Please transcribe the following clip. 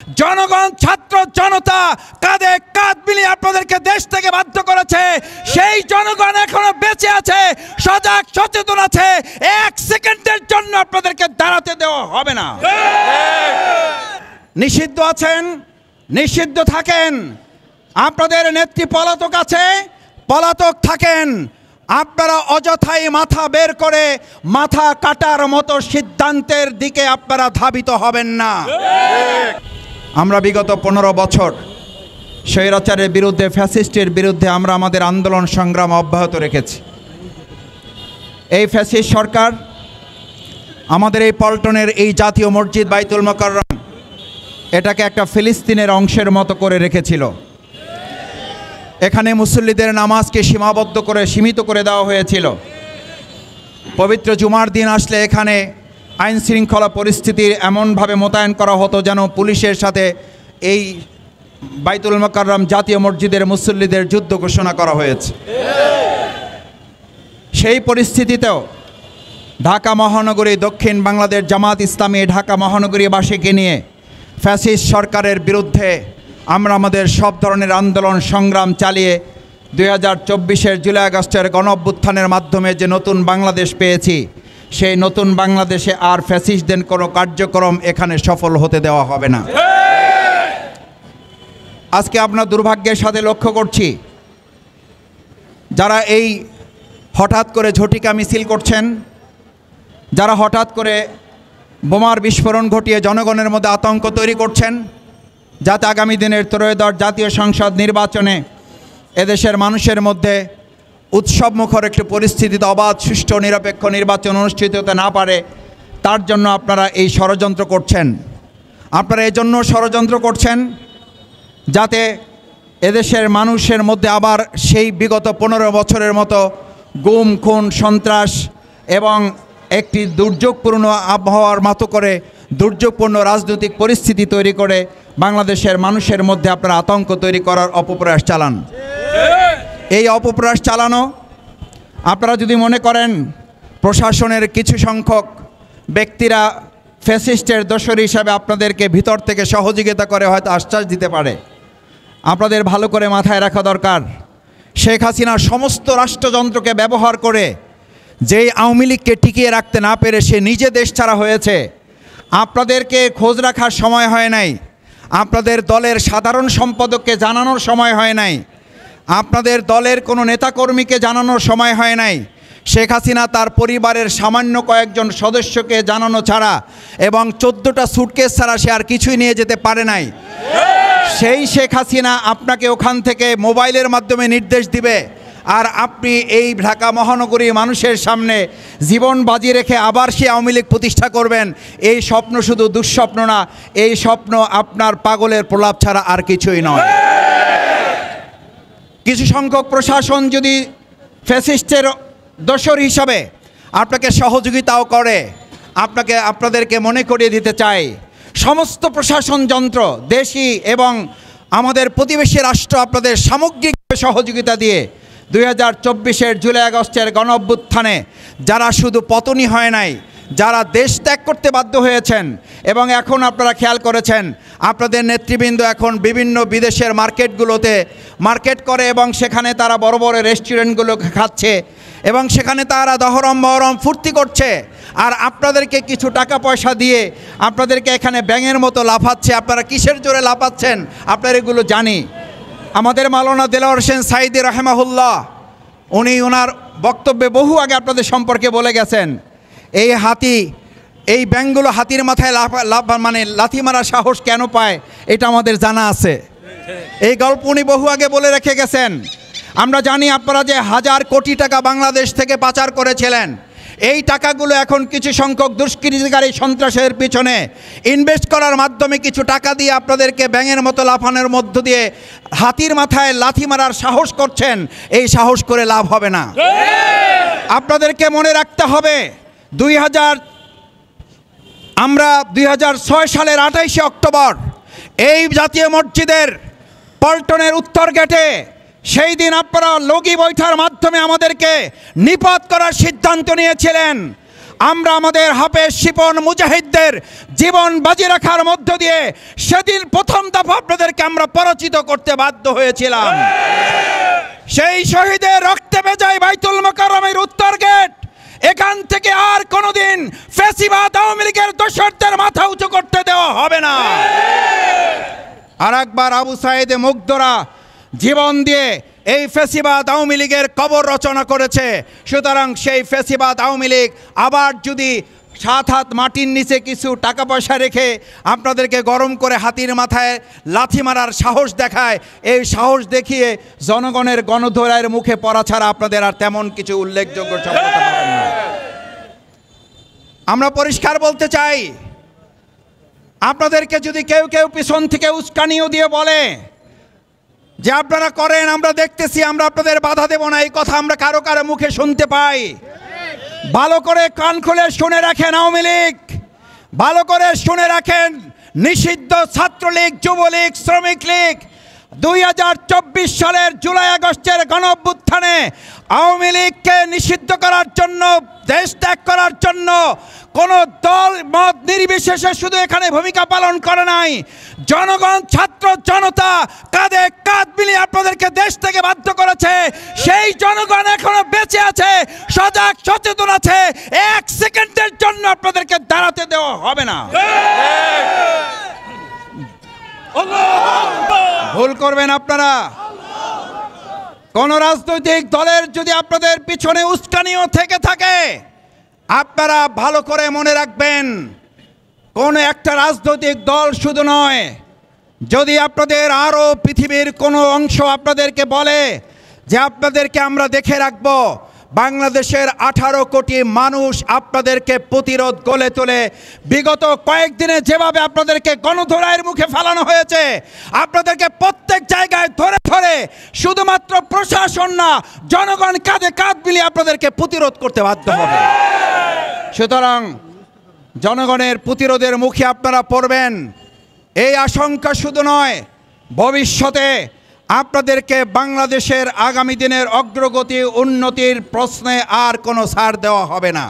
জনগণ, ছাত্র জনতা কাঁধে কাঁধ মিলিয়ে আপনাদেরকে দেশ থেকে বাধ্য করেছে। সেই জনগণ এখনো বেঁচে আছে, সজাগ সচেতন আছে। এক সেকেন্ডের জন্য আপনাদেরকে দাঁড়াতে দেওয়া হবে না। নিষিদ্ধ আছেন, নিষিদ্ধ থাকেন। আপনাদের নেত্রী পলাতক আছে, পলাতক থাকেন। আপনারা অযথাই মাথা বের করে মাথা কাটার মতো সিদ্ধান্তের দিকে আপনারা ধাবিত হবেন না। আমরা বিগত 15 বছর স্বৈরাচারের বিরুদ্ধে, ফ্যাসিস্টের বিরুদ্ধে আমরা আমাদের আন্দোলন সংগ্রাম অব্যাহত রেখেছি। এই ফ্যাসিস্ট সরকার আমাদের এই পল্টনের এই জাতীয় মসজিদ বাইতুল মোকাররম এটাকে একটা ফিলিস্তিনের অংশের মতো করে রেখেছিল। এখানে মুসল্লিদের নামাজকে সীমিত করে দেওয়া হয়েছিল। পবিত্র জুমার দিন আসলে এখানে আইন শৃঙ্খলা পরিস্থিতির এমনভাবে মোতায়েন করা হতো যেন পুলিশের সাথে এই বাইতুল মোকাররম জাতীয় মসজিদের মুসল্লিদের যুদ্ধ ঘোষণা করা হয়েছে। সেই পরিস্থিতিতেও ঢাকা মহানগরী, দক্ষিণ বাংলাদেশ জামাত ইসলামী ঢাকা মহানগরীবাসীকে নিয়ে ফ্যাসিস্ট সরকারের বিরুদ্ধে আমরা আমাদের সব ধরনের আন্দোলন সংগ্রাম চালিয়ে 2024-এর জুলাই আগস্টের গণঅভ্যুত্থানের মাধ্যমে যে নতুন বাংলাদেশ পেয়েছি, সেই নতুন বাংলাদেশে আর ফ্যাসিস্টদের কোনো কার্যক্রম এখানে সফল হতে দেওয়া হবে না। আজকে আপনার দুর্ভাগ্যের সাথে লক্ষ্য করছি, যারা এই হঠাৎ করে ঝটিকা মিছিল করছেন, যারা হঠাৎ করে বোমার বিস্ফোরণ ঘটিয়ে জনগণের মধ্যে আতঙ্ক তৈরি করছেন, যাতে আগামী দিনের ত্রয়োদশ জাতীয় সংসদ নির্বাচনে এদেশের মানুষের মধ্যে উৎসবমুখর একটি পরিস্থিতিতে অবাধ, সুষ্ঠু, নিরপেক্ষ নির্বাচন অনুষ্ঠিত হতে না পারে, তার জন্য আপনারা এই ষড়যন্ত্র করছেন। আপনারা এই জন্য ষড়যন্ত্র করছেন যাতে এদেশের মানুষের মধ্যে আবার সেই বিগত 15 বছরের মতো গুম, খুন, সন্ত্রাস এবং একটি দুর্যোগপূর্ণ আবহাওয়ার মতো করে দুর্যোগপূর্ণ রাজনৈতিক পরিস্থিতি তৈরি করে বাংলাদেশের মানুষের মধ্যে আপনারা আতঙ্ক তৈরি করার অপপ্রয়াস চালান। এই অপপ্রয়াস চালানো, আপনারা যদি মনে করেন প্রশাসনের কিছু সংখ্যক ব্যক্তিরা ফ্যাসিস্টের দোসর হিসাবে আপনাদেরকে ভিতর থেকে সহযোগিতা করে হয়তো আশ্বাস দিতে পারে, আপনাদের ভালো করে মাথায় রাখা দরকার, শেখ হাসিনা সমস্ত রাষ্ট্রযন্ত্রকে ব্যবহার করে যেই আওয়ামী লীগকে টিকিয়ে রাখতে না পেরে সে নিজে দেশ ছাড়া হয়েছে। আপনাদেরকে খোঁজ রাখার সময় হয় নাই, আপনাদের দলের সাধারণ সম্পাদককে জানানোর সময় হয় নাই, আপনাদের দলের কোনো নেতাকর্মীকে জানানোর সময় হয় নাই। শেখ হাসিনা তার পরিবারের সামান্য কয়েকজন সদস্যকে জানানো ছাড়া এবং 14টা সুটকেস ছাড়া সে আর কিছুই নিয়ে যেতে পারে নাই। সেই শেখ হাসিনা আপনাকে ওখান থেকে মোবাইলের মাধ্যমে নির্দেশ দিবে, আর আপনি এই ঢাকা মহানগরী মানুষের সামনে জীবন বাজি রেখে আবার সে আওয়ামী লীগ প্রতিষ্ঠা করবেন। এই স্বপ্ন শুধু দুঃস্বপ্ন না, এই স্বপ্ন আপনার পাগলের প্রলাপ ছাড়া আর কিছুই নয়। কিছু সংখ্যক প্রশাসন যদি ফ্যাসিস্টের দোসর হিসাবে আপনাকে সহযোগিতাও করে, আপনাদেরকে মনে করিয়ে দিতে চাই, সমস্ত প্রশাসন যন্ত্র, দেশি এবং আমাদের প্রতিবেশী রাষ্ট্র আপনাদের সামগ্রিক সহযোগিতা দিয়ে 2024-এর জুলাই আগস্টের গণঅভ্যুত্থানে যারা শুধু পতনই হয় নাই, যারা দেশ ত্যাগ করতে বাধ্য হয়েছেন, এবং এখন আপনারা খেয়াল করেছেন আপনাদের নেতৃবৃন্দ এখন বিভিন্ন বিদেশের মার্কেটগুলোতে মার্কেট করে এবং সেখানে তারা বড় বড় রেস্টুরেন্টগুলোকে খাচ্ছে এবং সেখানে তারা দহরম মহরম ফুর্তি করছে, আর আপনাদেরকে কিছু টাকা পয়সা দিয়ে আপনাদেরকে এখানে ব্যাঙের মতো লাফাচ্ছে। আপনারা কিসের জোরে লাফাচ্ছেন আপনারা এগুলো জানি। আমাদের মাওলানা দেলোয়ার হোসেন সাঈদী রাহিমাহুল্লাহ উনি ওনার বক্তব্যে বহু আগে আপনাদের সম্পর্কে বলে গেছেন, এই ব্যাঙগুলো হাতির মাথায় লাথি মারার সাহস কেন পায় এটা আমাদের জানা আছে। এই গল্প উনি বহু আগে বলে রেখে গেছেন। আমরা জানি আপনারা যে হাজার কোটি টাকা বাংলাদেশ থেকে পাচার করেছিলেন, এই টাকাগুলো এখন কিছু সংখ্যক দুষ্কৃতিকারী সন্ত্রাসের পিছনে ইনভেস্ট করার মাধ্যমে কিছু টাকা দিয়ে আপনাদেরকে ব্যাঙের মতো লাফানোর মধ্য দিয়ে হাতির মাথায় লাথি মারার সাহস করছেন। এই সাহস করে লাভ হবে না। আপনাদেরকে মনে রাখতে হবে 2006 সালের 28শে অক্টোবর এই জাতীয় মসজিদের পল্টনের উত্তর গেটে সেই দিন আপনারা লগি বৈঠার মাধ্যমে আমাদেরকে নিপাত করার সিদ্ধান্ত নিয়েছিলেন। আমরা আমাদের হাফেজ শিপন মুজাহিদদের জীবন বাজি রাখার মধ্য দিয়ে সেদিন প্রথম দফা আপনাদেরকে আমরা পরাজিত করতে বাধ্য হয়েছিলাম। সেই শহীদের রক্তে ভেজায় বাইতুল মোকাররমের উত্তর গেট, এখান থেকে আর কোনোদিন ফ্যাসিবাদ আওয়ামী লীগের দোসরদের মাথা উঁচু করতে দেওয়া হবে না। আর একবার আবু সাইদ মুগ্ধরা জীবন দিয়ে এই ফ্যাসিবাদ আওয়ামী লীগের কবর রচনা করেছে। সুতরাং সেই ফ্যাসিবাদ আওয়ামী লীগ আবার যদি 7 হাত মাটির নিচে কিছু টাকা পয়সা রেখে আপনাদেরকে গরম করে হাতির মাথায় লাথি মারার সাহস দেখায়, এই সাহস দেখিয়ে জনগণের গণধোলাইয়ের মুখে পড়া ছাড়া আপনাদের আর তেমন কিছু উল্লেখযোগ্য সফলতা পাবেন না। আমরা পরিষ্কার বলতে চাই, আপনাদেরকে যদি কেউ কেউ পিছন থেকে উস্কানিও দিয়ে বলে যে আপনারা করেন, আমরা দেখতেছি, আমরা আপনাদের বাধা দেব না, এই কথা আমরা কারো কারো মুখে শুনতে পাই। ভালো করে কান খুলে শুনে রাখেন আওয়ামী লীগ, ভালো করে শুনে রাখেন নিষিদ্ধ ছাত্রলীগ, যুবলীগ, শ্রমিক লীগ। 2024 সালের জুলাই আগস্টের গণঅভ্যুত্থানে আওয়ামী লীগকে নিষিদ্ধ করার জন্য, দেশ ত্যাগ করার জন্য কোন দল মত নির্বিশেষে শুধু এখানে ভূমিকা পালন করে নাই, জনগণ, ছাত্র জনতা কাঁধে কাঁধ মিলিয়ে আপনাদেরকে দেশ থেকে বাধ্য করেছে। সেই জনগণ এখনো বেঁচে আছে, সজাগ সচেতন আছে। 1 সেকেন্ডের জন্য আপনাদেরকে দাঁড়াতে দেওয়া হবে না। ভুল করবেন আপনারা। কোন রাজনৈতিক দলের যদি আপনাদের পিছনে উস্কানিও থেকে থাকে, আপনারা ভালো করে মনে রাখবেন, কোন একটা রাজনৈতিক দল শুধু নয়, যদি আপনাদের আরও পৃথিবীর কোনো অংশ আপনাদেরকে বলে যে আপনাদেরকে আমরা দেখে রাখবো, বাংলাদেশের 18 কোটি মানুষ আপনাদেরকে প্রতিরোধ গড়ে তোলে। বিগত কয়েকদিনে যেভাবে আপনাদেরকে গণধোলাইয়ের মুখে ফেলানো হয়েছে, আপনাদেরকে প্রত্যেক জায়গায় ধরে ধরে শুধুমাত্র প্রশাসন না, জনগণ কাঁধে কাঁধ মিলিয়ে আপনাদেরকে প্রতিরোধ করতে বাধ্য হবে। সুতরাং জনগণের প্রতিরোধের মুখে আপনারা পড়বেন, এই আশঙ্কা শুধু নয়, ভবিষ্যতে আপনাদেরকে বাংলাদেশের আগামী দিনের অগ্রগতি উন্নতির প্রশ্নে আর কোনো ছাড় দেওয়া হবে না।